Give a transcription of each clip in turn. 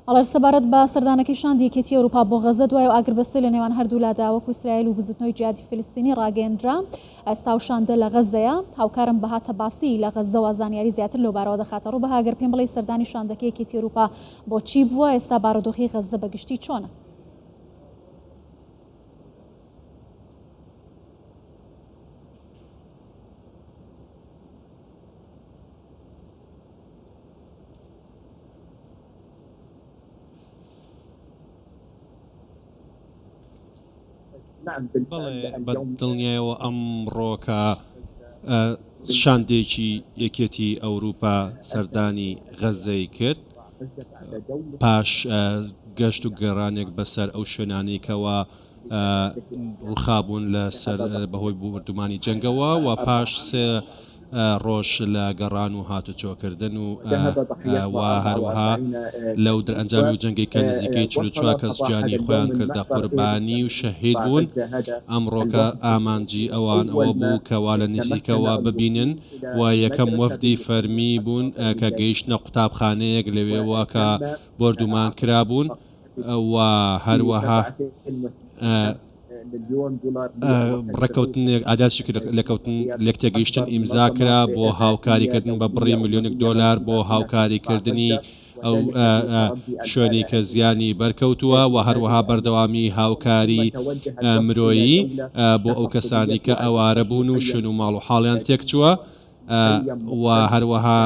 ئەڵەر سەبارەت بە سەردانەکەی شاندی یەکێتی ئەوروپا بۆ غەزە دوای و ئاگربەستی لە نێوان هەردوو لادا وەکو ئیسراییل و بزوتنەوەی جیهادی فلستینی ڕاگەیەندرا. ئێستا و شاندە لە غەزەیە. هاوکارم بەهاتە باسی لە غەزەوە زانیاری زیاتر لەو بارەوە دەخاتە ڕوو بەها. ئەگەر پێم بڵێ سەردانی شاندەکەی یەکێتی ئەوروپا بۆچی بووە، ئێستا بارودۆخی غەزە بەگشتی چۆنە؟ بەڵێ بەدڵنیایەوە ئەمڕۆکە شاندێکی یەکێتی ئەوروپا سەردانی غەزەی کرد پاش گەشت و گەڕانێک بەسەر ئەو شوێنانێکەوە ڕووخابوون لەسەر بەهۆی بوردومانی جەنگەوە و پاش سێ ڕۆژ لە گەڕان و هاتوچۆکردن و هەروەها لەو دەرئەنجامی و جەنگی کە نزیکەی 44 کەس گیانی خۆیان کردە قوربانی و شەهید بوون. ئەمڕۆکە ئامانجی ئەوان ئەوە بوو کەوا لە نزیکەوە ببینن و یەکەم وەفدی فەرمی بوون کە گەیشتنە قوتابخانەیەک لەوێەوە کە بردومان کرابوون و هەروەها ڕێکەوتنێک ئاداسی لەکەوتن لەکتێگەیشتن ئیمزا کرا بۆ هاوکاریکردن بە بڕی ملیۆنێک دۆلار بۆ هاوکاریکردنی ئەو شوێنی کە زیانی بەرکەوتووە و هەروەها بەردەوامی هاوکاری مرۆیی بۆ ئەو کەسانی کە ئەوارە بوون و شوێن و ماڵ و حاڵیان تێکچووە و هەروەها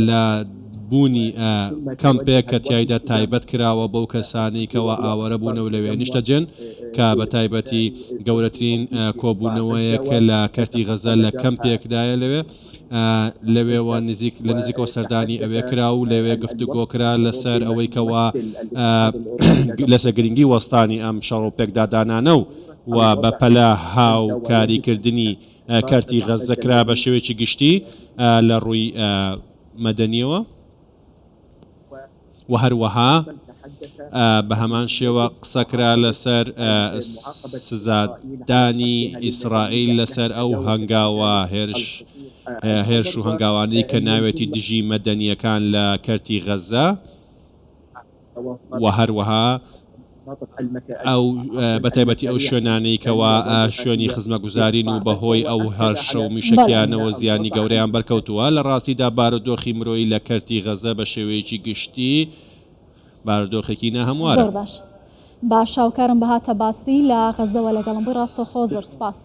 لە بوونی کەمپێک کە تایدا تایبەت کراوە بەو کەسانی کەەوە ئاوەرە بوونەوە لەوێ نیشتەجێن کە بە تایبەتی گەورەترین کۆبوونەوەیە کە لە کەرتی غەزە لە کەمپێکدایە لەوێەوە لە نزیکەوە سەردانی ئەوێ کرا و لەوێ گفتوگۆکرا لەسەر ئەوەی کەوا لەسەر گرنگی وەستانی ئەم شەڕ و پێکدادانانە و بە پەلە هاوکاریکردنی کەرتی غەزەکرا بە شێوەیەکی گشتی لە ڕووی مەدەنیەوە و هەروەها بە هەمان شێوە قسەکرا لەسەر سزادانی ئیسرائیل لەسەر ئەو هەنگاوە هێرش و هەنگاوانەی کە ناوێتی دژی مەدەنیەکان لە کەرتی غەزە و هەروەها ئەو بەتایبەتی ئەو شوێنانەی کەوا شوێنی خزمەتگوزارین و بەهۆی ئەو هەرشە و میشکیانەوە زیانی گەورەیان بەرکەوتووە. لە ڕاستیدا بارودۆخی مرۆیی لە کەرتی غەزە بە شێوەیەکی گشتی بارودۆخێکی نەهەموارە. باش هاوکارم بەهاتە باسی لە غەزەوە لەگەڵم بۆی ڕاستەوخۆ زۆر سپاس.